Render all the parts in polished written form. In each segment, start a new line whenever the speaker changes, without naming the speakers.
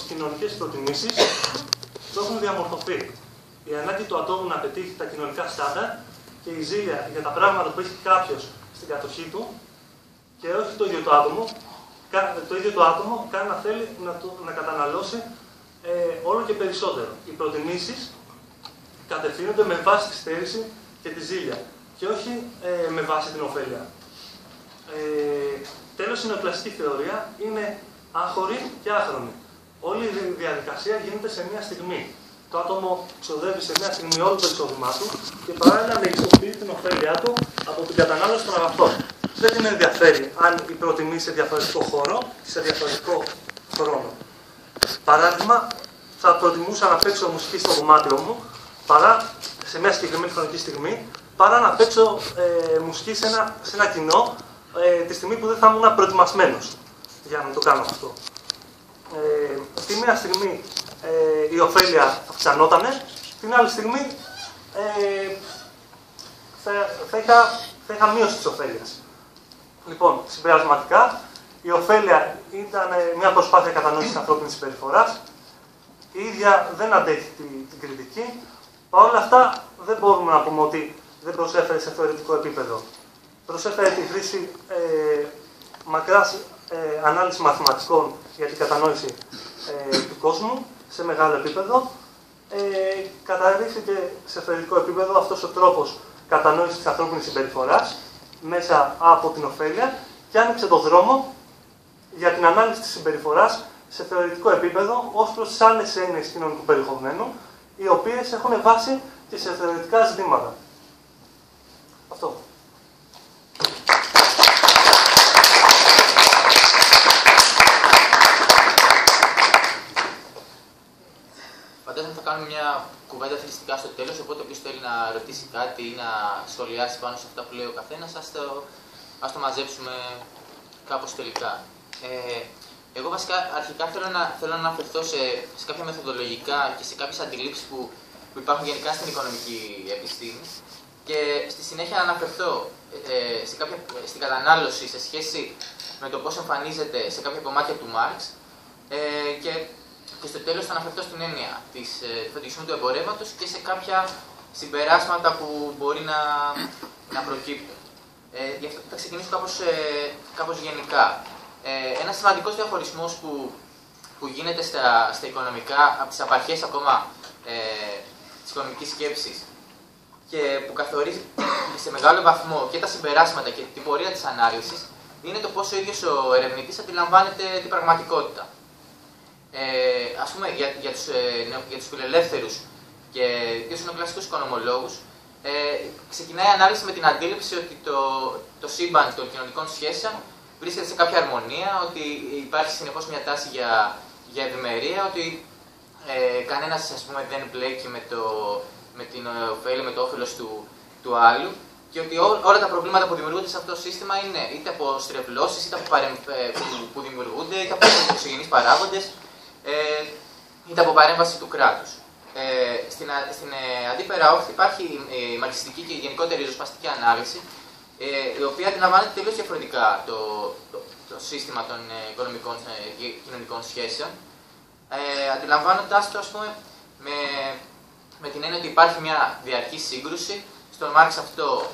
τις κοινωνικές προτιμήσεις που έχουν διαμορφωθεί. Η ανάγκη του ατόμου να πετύχει τα κοινωνικά στάνταρ και η ζήλια για τα πράγματα που έχει κάποιος στην κατοχή του και όχι το ίδιο το άτομο, κάνει να θέλει να καταναλώσει όλο και περισσότερο. Οι προτιμήσεις κατευθύνονται με βάση τη στέρηση και τη ζήλια και όχι με βάση την ωφέλεια. Τέλος, η νεοκλασική θεωρία είναι άχωρη και άχρονη. Όλη η διαδικασία γίνεται σε μια στιγμή. Το άτομο ξοδεύει σε μια στιγμή όλο το εισόδημά του και παράλληλα μεγιστοποιεί την ωφέλειά του από την κατανάλωση των αγαθών. Δεν την ενδιαφέρει αν η προτιμεί σε διαφορετικό χώρο ή σε διαφορετικό χρόνο. Παράδειγμα, θα προτιμούσα να παίξω μουσική στο δωμάτιο μου σε μια συγκεκριμένη χρονική στιγμή, παρά να παίξω μουσική σε ένα κοινό τη στιγμή που δεν θα ήμουν προετοιμασμένος για να το κάνω αυτό. Τη μία στιγμή η ωφέλεια αυξανότανε, την άλλη στιγμή θα είχα μείωση της ωφέλειας. Λοιπόν, συμπερασματικά, η ωφέλεια ήταν μια προσπάθεια κατανόησης της ανθρώπινης συμπεριφοράς. Η ίδια δεν αντέχει την κριτική. Παρ' όλα αυτά, δεν μπορούμε να πούμε ότι δεν προσέφερε σε θεωρητικό επίπεδο. Προσέφερε τη χρήση μακράς ανάλυση μαθηματικών για την κατανόηση του κόσμου σε μεγάλο επίπεδο. Καταδείχθηκε σε θεωρητικό επίπεδο αυτός ο τρόπος κατανόησης της ανθρώπινης συμπεριφοράς μέσα από την ωφέλεια και άνοιξε το δρόμο για την ανάλυση της συμπεριφοράς σε θεωρητικό επίπεδο ως προς τις άλλες έννοιες κοινωνικού περιεχομένου, οι οποίες έχουν βάση και σε θεωρητικά ζητήματα. Αυτό.
Φαντάζομαι θα κάνουμε μια κουβέντα θετικά στο τέλος, οπότε όποιος θέλει να ρωτήσει κάτι ή να σχολιάσει πάνω σε αυτά που λέει ο καθένας, ας το μαζέψουμε κάπως τελικά. Εγώ βασικά αρχικά θέλω να αναφερθώ σε κάποια μεθοδολογικά και σε κάποιες αντιλήψεις που υπάρχουν γενικά στην οικονομική επιστήμη και στη συνέχεια να αναφερθώ στην κατανάλωση σε σχέση με το πώς εμφανίζεται σε κάποια κομμάτια του Μάρξ και στο τέλος θα αναφερθώ στην έννοια του φετιχισμού του εμπορεύματος και σε κάποια συμπεράσματα που μπορεί να προκύπτουν. Γι' αυτό θα ξεκινήσω κάπως γενικά. Ένας σημαντικός διαχωρισμός που γίνεται στα οικονομικά, από τις απαρχές ακόμα της οικονομικής σκέψης και που καθορίζει σε μεγάλο βαθμό και τα συμπεράσματα και την πορεία της ανάλυσης, είναι το πώς ο ίδιος ο ερευνητής αντιλαμβάνεται την πραγματικότητα. Ας πούμε, για τους φιλελεύθερους και τους νεοκλασικούς οικονομολόγους, ξεκινάει η ανάλυση με την αντίληψη ότι το σύμπαν των κοινωνικών σχέσεων βρίσκεται σε κάποια αρμονία, ότι υπάρχει συνεχώς μια τάση για ευημερία, ότι κανένας δεν μπλέκει με την ωφέλεια, με το όφελος του άλλου και ότι όλα τα προβλήματα που δημιουργούνται σε αυτό το σύστημα είναι είτε από στρεβλώσεις, είτε που δημιουργούνται, είτε από εξωγενείς παράγοντες, είτε από παρέμβαση του κράτους. Στην αντίπερα όχθη υπάρχει η μαρξιστική και η γενικότερη ριζοσπαστική ανάλυση, η οποία αντιλαμβάνεται τελείως διαφορετικά το σύστημα των οικονομικών και κοινωνικών σχέσεων, αντιλαμβάνοντας το, ας πούμε, με την έννοια ότι υπάρχει μια διαρκή σύγκρουση. Στον Μάρξ αυτό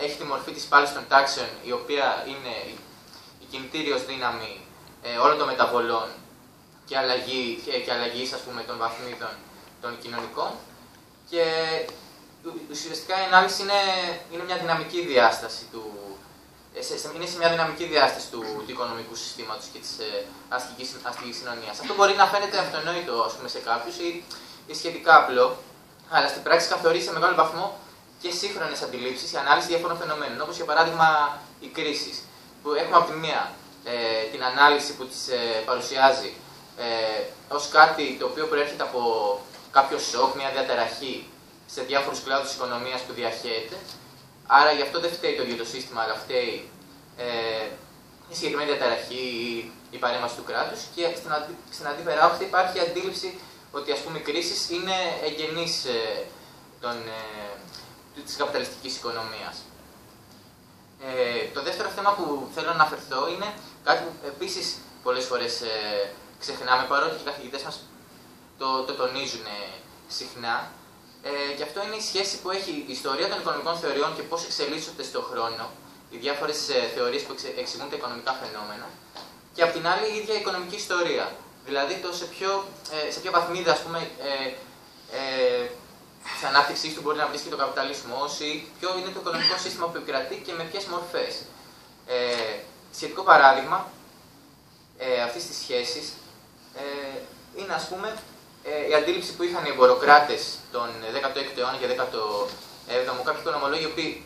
έχει τη μορφή της πάλης των τάξεων, η οποία είναι η κινητήριος δύναμη όλων των μεταβολών και αλλαγής, ας πούμε, των βαθμίδων των κοινωνικών. Και ουσιαστικά η ανάλυση είναι μια δυναμική διάσταση είναι σε μια δυναμική διάσταση του οικονομικού συστήματος και της αστικής κοινωνίας. Αυτό μπορεί να φαίνεται αυτονόητο, ας πούμε, σε κάποιους ή σχετικά απλό, αλλά στην πράξη καθορίζει σε μεγάλο βαθμό και σύγχρονες αντιλήψεις, η ανάλυση διαφόρων φαινομένων, όπως για παράδειγμα οι κρίσεις, που έχουμε από τη μία την ανάλυση που τις παρουσιάζει ως κάτι το οποίο προέρχεται από κάποιο σοκ, μια διαταραχή σε διάφορους κλάδους της οικονομίας που διαχέεται. Άρα γι' αυτό δεν φταίει το ίδιο το σύστημα, αλλά φταίει η συγκεκριμένη διαταραχή ή η παρέμβαση του κράτους. Και στην αντίπερα όχθη υπάρχει η αντίληψη ότι, ας πούμε, οι κρίσεις είναι εγγενείς της καπιταλιστικής οικονομίας. Το δεύτερο θέμα που θέλω να αναφερθώ είναι κάτι που επίσης πολλές φορές ξεχνάμε, παρότι και οι καθηγητές μας το τονίζουν συχνά. Και αυτό είναι η σχέση που έχει η ιστορία των οικονομικών θεωριών και πώς εξελίσσονται στον χρόνο, οι διάφορες θεωρίες που εξηγούν τα οικονομικά φαινόμενα, και απ' την άλλη η ίδια η οικονομική ιστορία. Δηλαδή το σε ποια βαθμίδα, ας πούμε, της ανάπτυξής του μπορεί να βρίσκει το καπιταλισμός ή ποιο είναι το οικονομικό σύστημα που επικρατεί και με ποιες μορφές. Σχετικό παράδειγμα αυτής της σχέσης είναι, ας πούμε, η αντίληψη που είχαν οι εμποροκράτες τον 16ο αιώνα και 17ο, κάποιοι οικονομολόγοι, οι οποίοι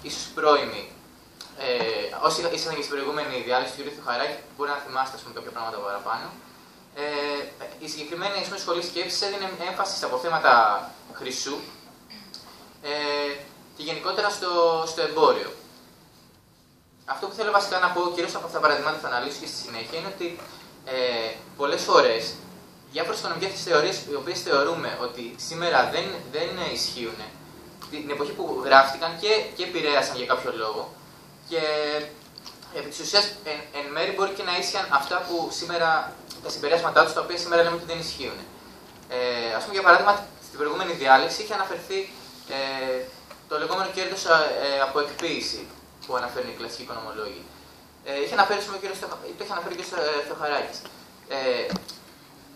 ίσως πρώιμοι, όσοι ήσασταν και στην προηγούμενη διάλεξη του κ. Θεοχαράκη, μπορεί να θυμάστε, ας πούμε, κάποια πράγματα παραπάνω. Η συγκεκριμένη σχολή σκέψης έδινε έμφαση στα αποθέματα χρυσού και γενικότερα στο εμπόριο. Αυτό που θέλω βασικά να πω, κυρίως από αυτά τα παραδείγματα που θα αναλύσω και στη συνέχεια, είναι ότι πολλές φορές διάφορες οικονομικές θεωρίες, οι οποίες θεωρούμε ότι σήμερα δεν ισχύουν, την εποχή που γράφτηκαν και επηρέασαν για κάποιο λόγο, και επί της ουσίας εν μέρει μπορεί και να ίσχυαν αυτά που σήμερα, τα συμπεράσματά τους, τα οποία σήμερα λέμε ότι δεν ισχύουν. Ας πούμε, για παράδειγμα, στην προηγούμενη διάλεξη είχε αναφερθεί το λεγόμενο κέρδος από εκποίηση που αναφέρουν οι κλασικοί οικονομολόγοι. Το είχε αναφέρει και ο Θεοχαράκης.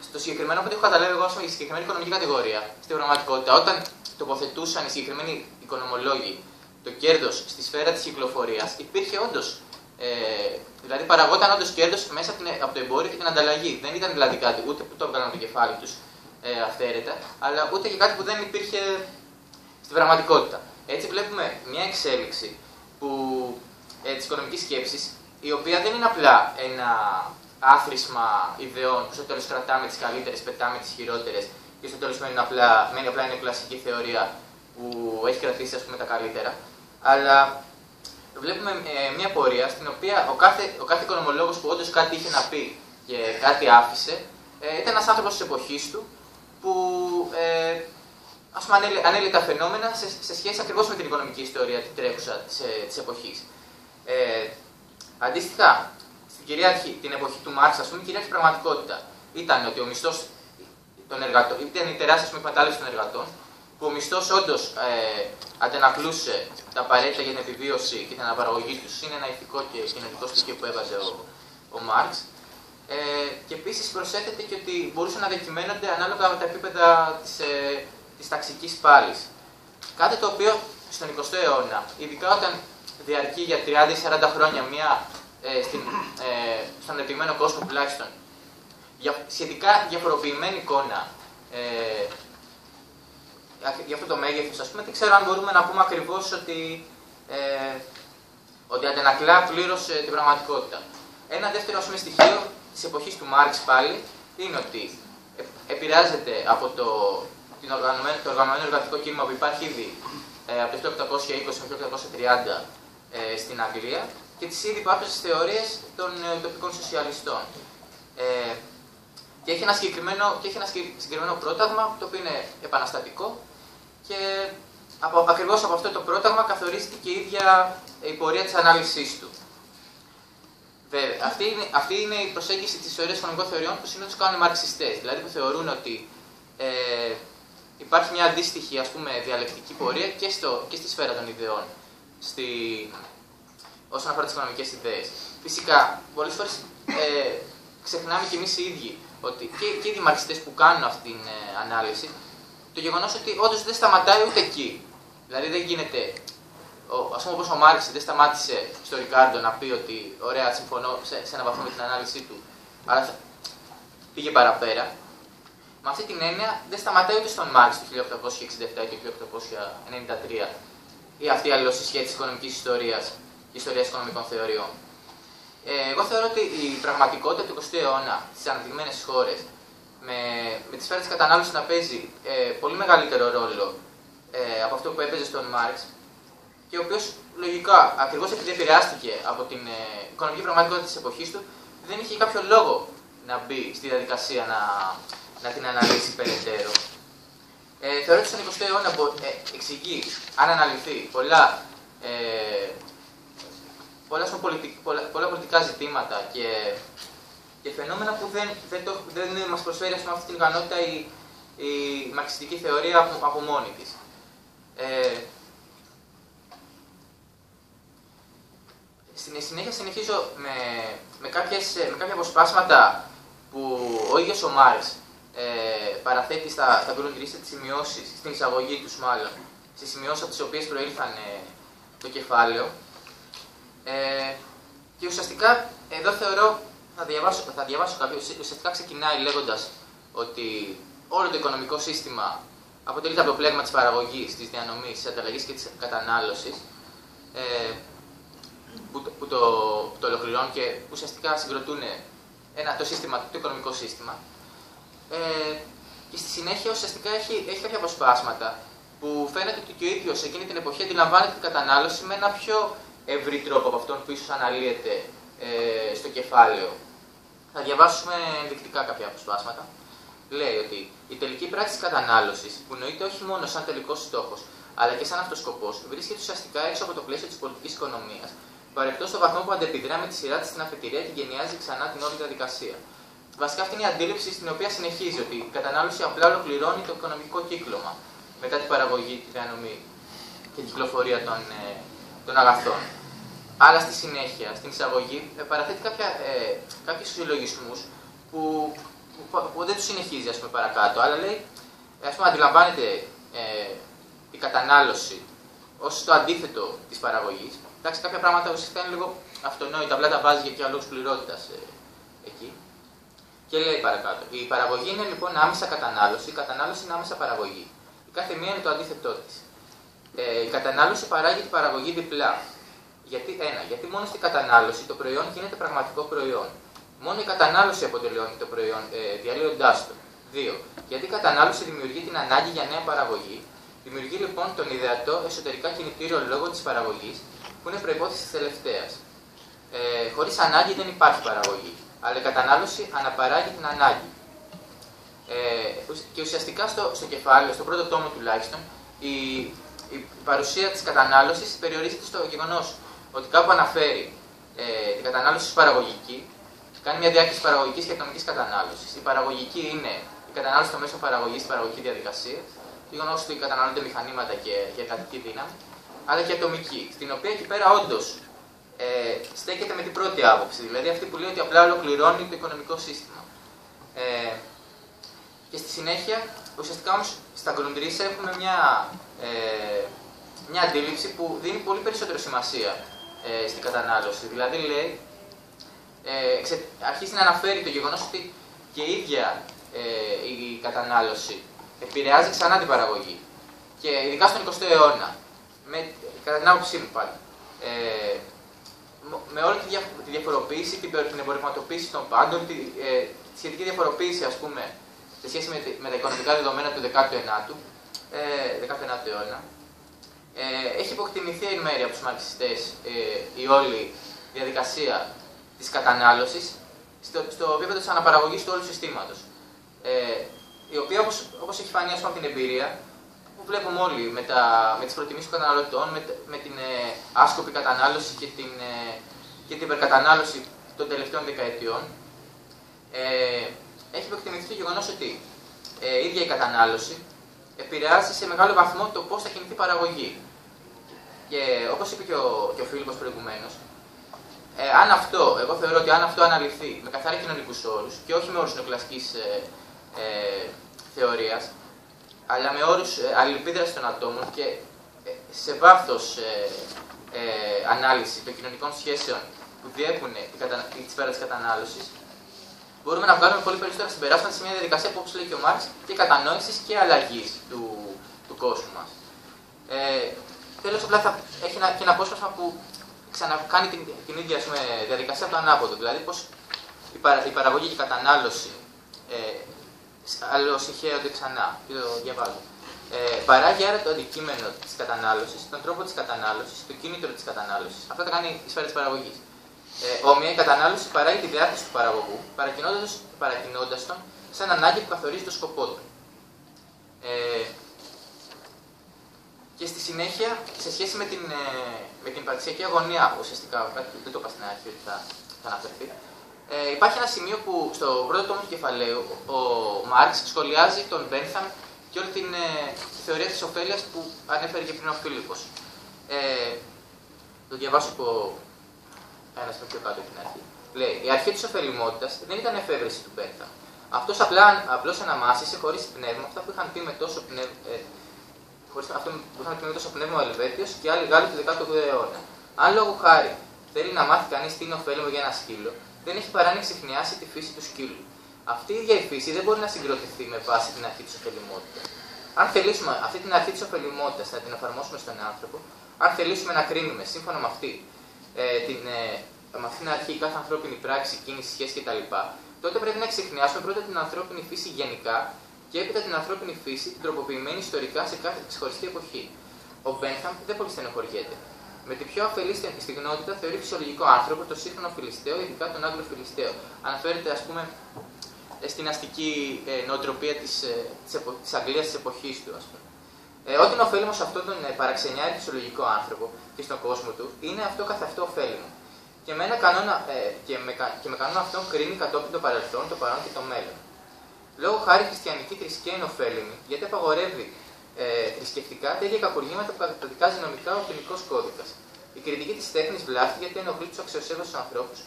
Στο συγκεκριμένο που το έχω καταλάβει εγώ, η συγκεκριμένη οικονομική κατηγορία, στην πραγματικότητα, όταν τοποθετούσαν οι συγκεκριμένοι οικονομολόγοι το κέρδος στη σφαίρα της κυκλοφορίας, υπήρχε όντως. Δηλαδή, παραγόταν όντως κέρδος μέσα από το εμπόριο και την ανταλλαγή. Δεν ήταν δηλαδή κάτι ούτε που το έβγαλαν το κεφάλι τους αυθαίρετα, αλλά ούτε και κάτι που δεν υπήρχε στην πραγματικότητα. Έτσι, βλέπουμε μια εξέλιξη της οικονομικής σκέψης, η οποία δεν είναι απλά ένα άθροισμα ιδεών που στο τέλος κρατάμε τις καλύτερες, πετάμε τις χειρότερες και στο τέλος μένει απλά μια κλασική θεωρία που έχει κρατήσει, ας πούμε, τα καλύτερα. Αλλά βλέπουμε μια πορεία στην οποία ο κάθε οικονομολόγος που όντως κάτι είχε να πει και κάτι άφησε, ήταν ένας άνθρωπος της εποχής του που ας πούμε, ανέλυε τα φαινόμενα σε σχέση ακριβώς με την οικονομική ιστορία την τρέχουσα της εποχής. Αντίστοιχα, την εποχή του Μάρξ, ας πούμε, η κυρίαρχη πραγματικότητα ήταν ότι ο μισθός των εργατών, ήταν η τεράστια εκμετάλλευση των εργατών, που ο μισθός όντως αντανακλούσε τα απαραίτητα για την επιβίωση και την αναπαραγωγή τους. Είναι ένα ηθικό και κοινωνικό στοιχείο που έβαζε ο Μάρξ. Και επίσης προσέθεται και ότι μπορούσαν να διακυμαίνονται ανάλογα με τα επίπεδα της ταξικής πάλης. Κάτι το οποίο στον 20ο αιώνα, ειδικά όταν διαρκεί για 30-40 χρόνια στον ανεπτυγμένο κόσμο τουλάχιστον, σχετικά διαφοροποιημένη εικόνα για αυτό το μέγεθος, ας πούμε, δεν ξέρω αν μπορούμε να πούμε ακριβώς ότι αντανακλά πλήρως την πραγματικότητα. Ένα δεύτερο, ας πούμε, στοιχείο της εποχής του Μάρξ πάλι είναι ότι επηρεάζεται από το οργανωμένο εργατικό κίνημα που υπάρχει ήδη από το 1820 μέχρι το 1830 στην Αγγλία και τις ήδη υπάρχουσες θεωρίες των τοπικών σοσιαλιστών. Και έχει ένα συγκεκριμένο πρόταγμα, το οποίο είναι επαναστατικό, και ακριβώς από αυτό το πρόταγμα καθορίζεται και η ίδια η πορεία της ανάλυσης του. Βέβαια, αυτή είναι η προσέγγιση της θεωρίας οικονομικών θεωριών που συνήθως κάνουν οι μαρξιστές, δηλαδή που θεωρούν ότι υπάρχει μια αντίστοιχη, ας πούμε, διαλεκτική πορεία και στη σφαίρα των ιδεών, όσον αφορά τις οικονομικές ιδέες. Φυσικά, πολλές φορές ξεχνάμε κι εμείς οι ίδιοι ότι και οι μαρξιστές που κάνουν αυτή την ανάλυση, το γεγονός ότι όντως δεν σταματάει ούτε εκεί. Δηλαδή δεν γίνεται, ας πούμε, όπως ο Μάρξ δεν σταμάτησε στο Ρικάρντο να πει ότι ωραία, συμφωνώ σε έναν βαθμό με την ανάλυση του, αλλά πήγε παραπέρα. Με αυτή την έννοια δεν σταματάει ούτε στον Μάρξ το 1867 και το 1893 ή αυτή η αλληλοσυσχέτιση της οικονομικής ιστορίας και ιστορίας οικονομικών θεωριών. Εγώ θεωρώ ότι η πραγματικότητα του 20ου αιώνα στις αναπτυγμένες χώρες με τη σφαίρα της κατανάλωσης να παίζει πολύ μεγαλύτερο ρόλο από αυτό που έπαιζε στον Μάρξ και ο οποίος λογικά, ακριβώς επειδή επηρεάστηκε από την οικονομική πραγματικότητα της εποχής του, δεν είχε κάποιο λόγο να μπει στη διαδικασία να την αναλύσει περαιτέρω. Θεωρώ ότι στον 20ο αιώνα εξηγεί, αν αναλυθεί, πολλά πολιτικά ζητήματα και Και φαινόμενα που δεν μας προσφέρει αυτή την ικανότητα η μαρξιστική θεωρία από μόνη της. Στη συνέχεια συνεχίζω με κάποια αποσπάσματα που ο ίδιος ο Μάρξ παραθέτει στα Grundrisse τις σημειώσεις, στην εισαγωγή τους μάλλον, στις σημειώσεις από τις οποίες προήλθαν το κεφάλαιο. Και ουσιαστικά εδώ θεωρώ, θα διαβάσω κάποιο, ουσιαστικά ξεκινάει λέγοντας ότι όλο το οικονομικό σύστημα αποτελείται από το πλέγμα της παραγωγής, της διανομής, της ανταλλαγής και της κατανάλωσης, που το ολοκληρώνουν και ουσιαστικά συγκροτούν το οικονομικό σύστημα. Και στη συνέχεια ουσιαστικά έχει κάποια αποσπάσματα που φαίνεται ότι και ο ίδιος εκείνη την εποχή αντιλαμβάνεται την κατανάλωση με ένα πιο ευρύ τρόπο από αυτόν που ίσως αναλύεται στο κεφάλαιο. Θα διαβάσουμε ενδεικτικά κάποια αποσπάσματα. Λέει ότι η τελική πράξη της κατανάλωσης, που νοείται όχι μόνο σαν τελικός στόχος, αλλά και σαν αυτός σκοπός, βρίσκεται ουσιαστικά έξω από το πλαίσιο της πολιτικής οικονομίας, παρεκτός στο βαθμό που αντεπιδρά με τη σειρά της στην αφετηρία και γενιάζει ξανά την όλη διαδικασία. Βασικά αυτή είναι η αντίληψη στην οποία συνεχίζει ότι η κατανάλωση απλά ολοκληρώνει το οικονομικό κύκλωμα μετά την παραγωγή, τη διανομή και την κυκλοφορία των αγαθών. Αλλά στη συνέχεια, στην εισαγωγή, παραθέτει κάποιους συλλογισμούς που δεν τους συνεχίζει παρακάτω, αλλά λέει, αντιλαμβάνεται η κατανάλωση ως το αντίθετο της παραγωγής. Εντάξει, κάποια πράγματα ουσιαστικά είναι λίγο αυτονόητα, απλά τα βάζει για λόγους πληρότητας εκεί. Και λέει παρακάτω, η παραγωγή είναι λοιπόν άμεσα κατανάλωση, η κατανάλωση είναι άμεσα παραγωγή. Η κάθε μία είναι το αντίθετό της. Η κατανάλωση παράγει την παραγωγή διπλά. Γιατί μόνο στην κατανάλωση το προϊόν γίνεται πραγματικό προϊόν. Μόνο η κατανάλωση αποτελειώνει το προϊόν, διαλύοντάς το. 2. Γιατί η κατανάλωση δημιουργεί την ανάγκη για νέα παραγωγή. Δημιουργεί λοιπόν τον ιδεατό εσωτερικά κινητήριο λόγο της παραγωγής, που είναι προϋπόθεση της τελευταίας. Χωρίς ανάγκη δεν υπάρχει παραγωγή, αλλά η κατανάλωση αναπαράγει την ανάγκη. Και ουσιαστικά στο κεφάλαιο, στο πρώτο τόμο τουλάχιστον, η παρουσία της κατανάλωσης περιορίζεται στο γεγονός ότι κάπου αναφέρει την κατανάλωση ως παραγωγική, κάνει μια διάκριση παραγωγικής και ατομικής κατανάλωσης. Η παραγωγική είναι η κατανάλωση των μέσων παραγωγής στην παραγωγική διαδικασία, το γεγονός ότι καταναλώνται μηχανήματα και εργατική δύναμη, αλλά και ατομική, στην οποία εκεί πέρα όντως στέκεται με την πρώτη άποψη, δηλαδή αυτή που λέει ότι απλά ολοκληρώνει το οικονομικό σύστημα. Και στη συνέχεια, ουσιαστικά όμως στα Grundrisse έχουμε μια αντίληψη που δίνει πολύ περισσότερη σημασία στην κατανάλωση. Δηλαδή λέει, αρχίζει να αναφέρει το γεγονός ότι και η ίδια η κατανάλωση επηρεάζει ξανά την παραγωγή. Και ειδικά στον 20ο αιώνα, κατά την άποψή μου πάλι, με όλη τη διαφοροποίηση, την εμπορευματοποίηση των πάντων, τη σχετική διαφοροποίηση, ας πούμε, σε σχέση με τα οικονομικά δεδομένα του 19ου αιώνα, έχει υποκτηνηθεί εν μέρει από τους μαρξιστές η όλη διαδικασία της κατανάλωσης στο επίπεδο της αναπαραγωγής του όλου συστήματος. Η οποία, όπως έχει φανεί από την εμπειρία, που βλέπουμε όλοι με τις προτιμήσεις των καταναλωτών, με την άσκοπη κατανάλωση και την υπερκατανάλωση των τελευταίων δεκαετιών, έχει υποκτηνηθεί το γεγονός ότι η ίδια η κατανάλωση επηρεάζει σε μεγάλο βαθμό το πώς θα κινηθεί η παραγωγή. Και όπως είπε και ο Φίλιππος προηγουμένως, εγώ θεωρώ ότι αν αυτό αναλυθεί με καθαρά κοινωνικούς όρους και όχι με όρους νεοκλασικής θεωρίας, αλλά με όρους αλληλεπίδρασης των ατόμων και σε βάθος ανάλυση των κοινωνικών σχέσεων που διέπουν τη σφαίρα της κατανάλωσης, μπορούμε να βγάλουμε πολύ περισσότερα συμπεράσματα σε μια διαδικασία που, όπως λέει και ο Μάρξ, και κατανόησης και αλλαγής του κόσμου μας. Τέλος, απλά έχει και ένα απόσπασμα που ξανακάνει την ίδια διαδικασία από το ανάποδο. Δηλαδή, πως η παραγωγή και η κατανάλωση αλληλοσυγχέονται ξανά. Και το διαβάζω. Παράγει άρα το αντικείμενο της κατανάλωσης, τον τρόπο της κατανάλωσης, το κίνητρο της κατανάλωσης. Αυτό το κάνει η σφαίρα της παραγωγής. Όμοια, η κατανάλωση παράγει τη διάθεση του παραγωγού, παρακινώντας τον σαν ανάγκη που καθορίζει το σκοπό του. Και στη συνέχεια, σε σχέση με την υπαρξιακή αγωνία, ουσιαστικά, δεν το είπα στην αρχή ότι θα αναφερθεί, Υπάρχει ένα σημείο που στο πρώτο τόμο του κεφαλαίου ο Μάρξ σχολιάζει τον Μπένθαμ και όλη τη θεωρία της ωφέλειας που ανέφερε και πριν ο Φίλιππος. Το διαβάσω από ένα σημείο πιο κάτω από την αρχή. Λέει: η αρχή της ωφελιμότητας δεν ήταν εφεύρεση του Μπένθαμ. Αυτός απλώς αναμάσισε χωρίς πνεύμα αυτά που είχαν πει με τόσο πνεύμα ο Ελβέτιος και άλλοι Γάλλοι του 18ου αιώνα. Αν λόγω χάρη θέλει να μάθει κανείς τι είναι ωφέλιμο για ένα σκύλο, δεν έχει παρά να ξεχνιάσει τη φύση του σκύλου. Αυτή η ίδια η φύση δεν μπορεί να συγκροτηθεί με βάση την αρχή της ωφελιμότητας. Αν θελήσουμε αυτή την αρχή της ωφελιμότητας να την εφαρμόσουμε στον άνθρωπο, αν θελήσουμε να κρίνουμε σύμφωνα με αυτή την αρχή κάθε ανθρώπινη πράξη, κίνηση, σχέση κτλ., τότε πρέπει να ξεχνιάσουμε πρώτα την ανθρώπινη φύση γενικά και έπειτα την ανθρώπινη φύση την τροποποιημένη ιστορικά σε κάθε ξεχωριστή εποχή. Ο Μπένθαμ δεν πολύ στενοχωριέται. Με την πιο αφελή στιγνότητα θεωρεί φυσιολογικό άνθρωπο το σύγχρονο Φιλιστέο, ειδικά τον Άγγλο Φιλιστέο. Αναφέρεται, ας πούμε, στην αστική νοοτροπία της Αγγλίας της εποχής του, ας πούμε. Ό,τι είναι ωφέλιμο σε αυτόν τον παραξενιάρη φυσιολογικό άνθρωπο και στον κόσμο του, είναι αυτό καθ' αυτό ωφέλιμο. Και με κανόνα αυτόν κρίνει κατόπιν το παρελθόν, το παρόν και το μέλλον. Λόγω χάρη η χριστιανική θρησκεία είναι ωφέλιμη, γιατί απαγορεύει θρησκευτικά τα ίδια κακουργήματα που καταδικάζει νομικά ο ποινικός κώδικας. Η κριτική της τέχνης βλάφτει γιατί ενοχλεί τους αξιοσέβαστους ανθρώπους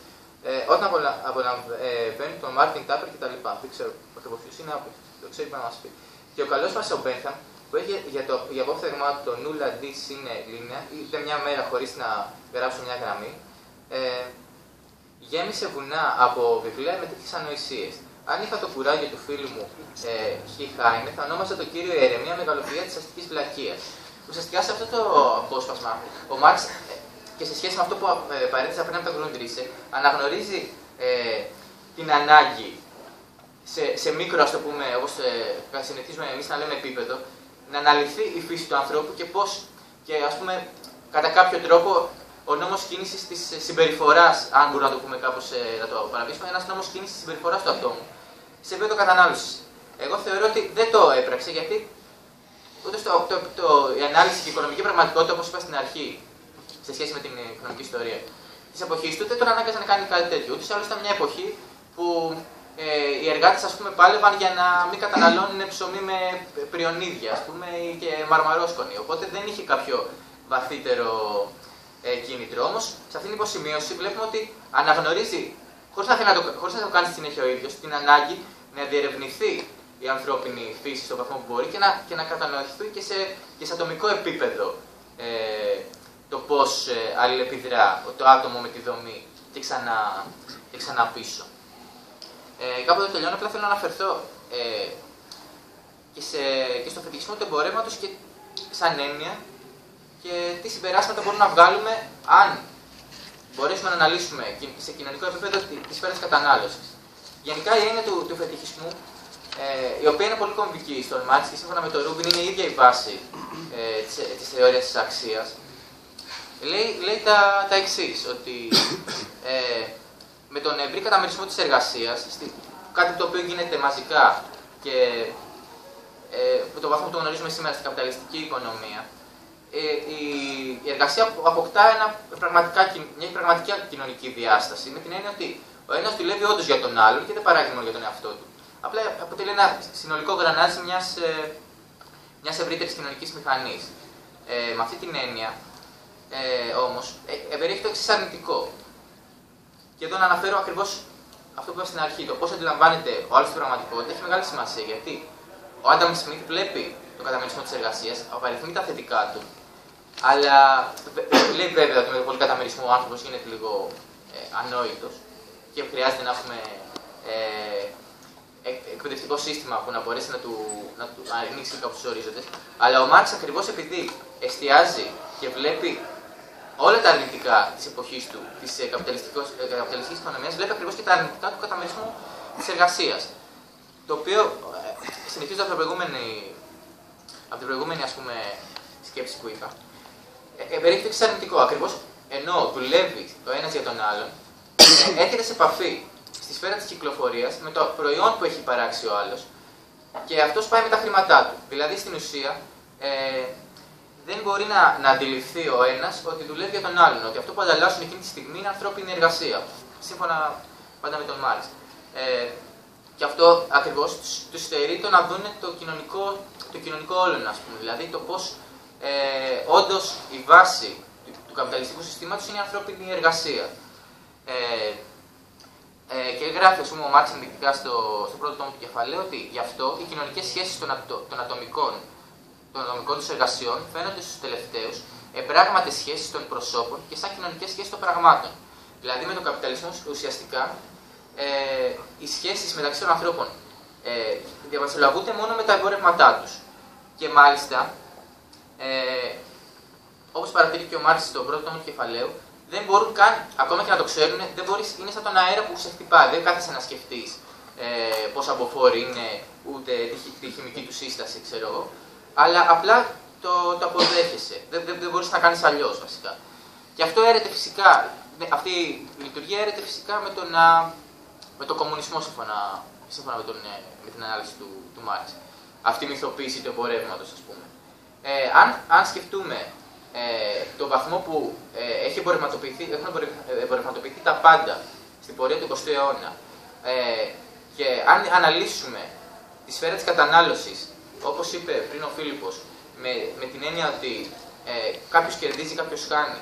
όταν απολαμβάνουν τον Μάρτιν Τάπερ κτλ. Δεν ξέρω ακριβώς ποιος είναι, το ξέρει να μας πει. Και ο καλός μας ο Μπένθαμ, που έχει για απόφθεγμά του το νουλα ντι είναι λίνεα, είτε μια μέρα χωρίς να γράψω μια γραμμή, γέμισε βουνά από βιβλία με τέτοιες ανοησίες. Αν είχα το κουράγιο του φίλου μου Χάινε, θα ονόμαζα τον κύριο Ιερεμία μεγαλοφυΐα της αστικής βλακείας. Ουσιαστικά σε αυτό το απόσπασμα, ο Μάρξ και σε σχέση με αυτό που παρέθεσα πριν από τον Grundrisse, αναγνωρίζει την ανάγκη σε μικρό, ας το πούμε, όπως συνηθίζουμε εμείς να λέμε επίπεδο, να αναλυθεί η φύση του ανθρώπου και πώς, και ας πούμε, κατά κάποιο τρόπο, ο νόμος κίνησης της συμπεριφοράς, αν μπορούμε να το πούμε κάπως, να το παραπείσουμε, ένας νόμος κίνησης της συμπεριφοράς του ατόμου σε επίπεδο κατανάλωσης. Εγώ θεωρώ ότι δεν το έπραξε, γιατί ούτε η ανάλυση και η οικονομική πραγματικότητα, όπως είπα στην αρχή, σε σχέση με την οικονομική ιστορία της εποχής του, δεν τον ανάγκαζε να κάνει κάτι τέτοιο. Ούτως ή άλλως ήταν μια εποχή που οι εργάτες, ας πούμε, πάλευαν για να μην καταναλώνουν ψωμί με πριονίδια, ας πούμε, και μαρμαρόσκονη. Οπότε δεν είχε κάποιο βαθύτερο κίνητρο. Όμως, σε αυτήν την υποσημείωση βλέπουμε ότι αναγνωρίζει, χωρίς να το κάνει συνέχεια ο ίδιος, την ανάγκη να διερευνηθεί η ανθρώπινη φύση στον βαθμό που μπορεί και να κατανοηθεί και σε ατομικό επίπεδο το πώς αλληλεπιδρά το άτομο με τη δομή και ξανά πίσω. Κάποτε τελειώνω, απλά θέλω να αναφερθώ και στο φετιχισμό του εμπορεύματος και σαν έννοια και τι συμπεράσματα μπορούμε να βγάλουμε αν μπορέσουμε να αναλύσουμε σε κοινωνικό επίπεδο τη σφαίρα της κατανάλωσης. Γενικά η έννοια του φετιχισμού, η οποία είναι πολύ κομβική στον Μάρξ και σύμφωνα με τον Ρούμπιν είναι η ίδια η βάση της θεωρίας της αξίας, λέει τα εξής, ότι με τον ευρύ καταμερισμό της εργασίας, κάτι το οποίο γίνεται μαζικά και το βαθμό που το γνωρίζουμε σήμερα στην καπιταλιστική οικονομία, η εργασία αποκτά μια πραγματική κοινωνική διάσταση, με την έννοια ότι ο ένας δουλεύει όντως για τον άλλον και δεν παράγει μόνο για τον εαυτό του. Απλά αποτελεί ένα συνολικό γρανάζι μιας ευρύτερης κοινωνικής μηχανής. Με αυτή την έννοια, όμως, περιέχει το εξής αρνητικό. Και εδώ να αναφέρω ακριβώς αυτό που είπα στην αρχή, το πώς αντιλαμβάνεται ο άλλος την πραγματικότητα έχει μεγάλη σημασία. Γιατί ο Άνταμ Σμιθ βλέπει τον καταμερισμό της εργασίας, απαριθμεί τα θετικά του, αλλά λέει βέβαια ότι με τον πολύ καταμερισμό ο άνθρωπος γίνεται λίγο ανόητος και χρειάζεται να έχουμε εκπαιδευτικό σύστημα που να μπορέσει να του ανοίξει κάποιους ορίζοντες. Αλλά ο Μάρξ, ακριβώς επειδή εστιάζει και βλέπει όλα τα αρνητικά της εποχής του, της καπιταλιστικής οικονομίας, βλέπει ακριβώς και τα αρνητικά του καταμερισμού της εργασίας. Το οποίο συνεχίζω από την προηγούμενη ας πούμε, σκέψη που είπα. Περιέχει το εξής αρνητικό. Ακριβώς ενώ δουλεύει το ένας για τον άλλον, έρχεται σε επαφή στη σφαίρα της κυκλοφορίας με το προϊόν που έχει παράξει ο άλλος και αυτός πάει με τα χρήματά του. Δηλαδή στην ουσία δεν μπορεί να αντιληφθεί ο ένας ότι δουλεύει για τον άλλον, ότι αυτό που ανταλλάσσουν εκείνη τη στιγμή είναι ανθρώπινη εργασία. Σύμφωνα πάντα με τον Μάρξ. Και αυτό ακριβώς τους στερεί το να δουν το κοινωνικό όλον, ας πούμε. Δηλαδή το πώς όντως η βάση του καπιταλιστικού συστήματος είναι η ανθρώπινη εργασία. Και γράφει, ας πούμε, ο Μάρξ ενδεικτικά στο πρώτο τόμο του κεφαλαίου ότι γι' αυτό οι κοινωνικές σχέσεις των ατομικών τους εργασιών φαίνονται στους τελευταίους επράγματες σχέσεις των προσώπων και σαν κοινωνικές σχέσεις των πραγμάτων. Δηλαδή με τον καπιταλισμό ουσιαστικά οι σχέσεις μεταξύ των ανθρώπων διαβασιολογούνται μόνο με τα εμπορεύματά τους. Και μάλιστα, όπως παρατηρεί και ο Μάρξ στο πρώτο τόμο του κεφαλαίου, δεν μπορούν καν, ακόμα και να το ξέρουν, είναι σαν τον αέρα που σε χτυπάει. Δεν κάθεσαι να σκεφτείς πώς αμποφόροι είναι, ούτε τη χημική του σύσταση, ξέρω εγώ. Αλλά απλά το αποδέχεσαι. Δεν μπορείς να κάνεις αλλιώς, βασικά. Και αυτό έρεται φυσικά, αυτή η λειτουργία έρεται φυσικά με τον κομμουνισμό, σύμφωνα με την ανάλυση του Μάρξ. Αυτή η μυθοποίηση του εμπορεύματος, ας πούμε. Αν σκεφτούμε τον βαθμό που έχουν εμπορευματοποιηθεί τα πάντα στην πορεία του 20ου αιώνα και αν αναλύσουμε τη σφαίρα της κατανάλωσης, όπως είπε πριν ο Φίλιππος, με την έννοια ότι κάποιος κερδίζει, κάποιος χάνει,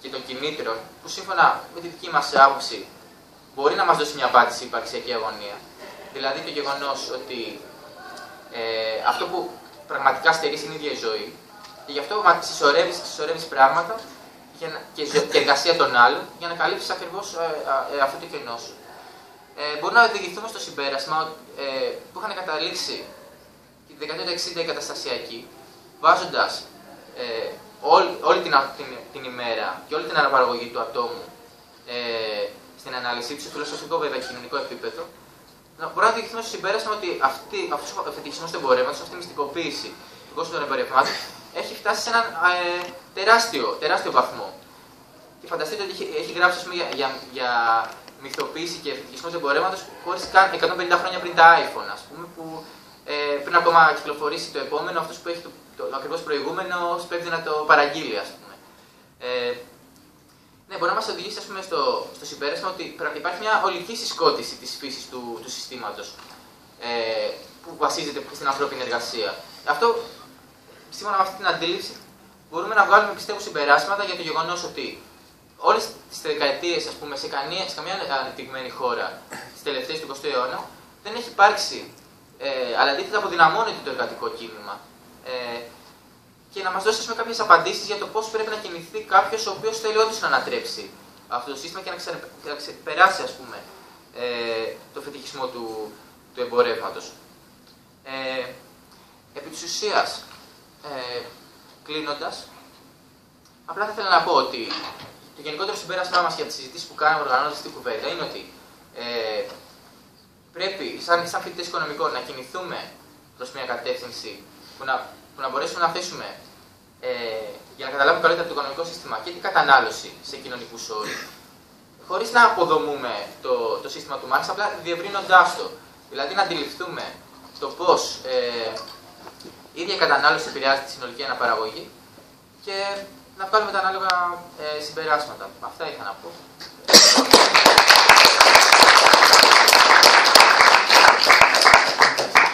και των κινήτρων, που σύμφωνα με τη δική μας άποψη μπορεί να μας δώσει μια απάντηση η υπαρξιακή αγωνία. Δηλαδή το γεγονός ότι αυτό που πραγματικά στερείς είναι η ίδια η ζωή, και γι' αυτό συσσωρεύεις πράγματα και εργασία των άλλων για να καλύψεις ακριβώς αυτό το κενό σου. Μπορούμε να οδηγηθούμε στο συμπέρασμα που είχαν καταλήξει τη δεκαετία του 60 οι καταστασιακοί, βάζοντας όλη την ημέρα και όλη την αναπαραγωγή του ατόμου στην ανάλυση του, σε φιλοσοφικό βέβαια κοινωνικό επίπεδο, μπορούμε να οδηγηθούμε στο συμπέρασμα ότι αυτός ο φετιχισμός του εμπορεύματος, αυτή η μυστικοποίηση του κόσμου των εμπορευμάτων, έχει φτάσει σε έναν τεράστιο βαθμό. Και φανταστείτε ότι έχει γράψει, ας πούμε, για μυθοποίηση και φετιχισμό του εμπορεύματος χωρίς καν 150 χρόνια πριν τα iPhone, ας πούμε, που πριν ακόμα κυκλοφορήσει το επόμενο, αυτός που έχει το ακριβώς προηγούμενο πρέπει να το παραγγείλει, ας πούμε. Ναι, μπορεί να μας οδηγήσει, ας πούμε, στο συμπέρασμα ότι υπάρχει μια ολική συσκότηση της φύσης του συστήματος που βασίζεται στην ανθρώπινη εργασία. Αυτό, σύμφωνα με αυτή την αντίληψη, μπορούμε να βγάλουμε, πιστεύω, συμπεράσματα για το γεγονός ότι όλες τις δεκαετίες, ας πούμε, σε καμία ανεπτυγμένη χώρα στις τελευταίες του 20ου αιώνα δεν έχει υπάρξει, αλλά αντίθετα αποδυναμώνεται το εργατικό κίνημα. Και να μας δώσει, ας πούμε, κάποιες απαντήσεις για το πώς πρέπει να κινηθεί κάποιος ο οποίος θέλει όντως να ανατρέψει αυτό το σύστημα και να ξεπεράσει, ας πούμε, το φετιχισμό του εμπορεύματος. Επί της ουσίας, κλείνοντας, απλά θα ήθελα να πω ότι το γενικότερο συμπέρασμά μας για τις συζητήσεις που κάναμε οργανώνοντας την κουβέντα είναι ότι πρέπει, σαν φοιτητές οικονομικών, να κινηθούμε προς μια κατεύθυνση που να μπορέσουμε να θέσουμε για να καταλάβουμε καλύτερα το οικονομικό σύστημα και την κατανάλωση σε κοινωνικούς όρους, χωρίς να αποδομούμε το σύστημα του Μάρξ, απλά διευρύνοντάς το. Δηλαδή να αντιληφθούμε το πώς η ίδια κατανάλωση επηρεάζει τη συνολική αναπαραγωγή και να βγάλουμε τα ανάλογα συμπεράσματα. Αυτά είχα να πω.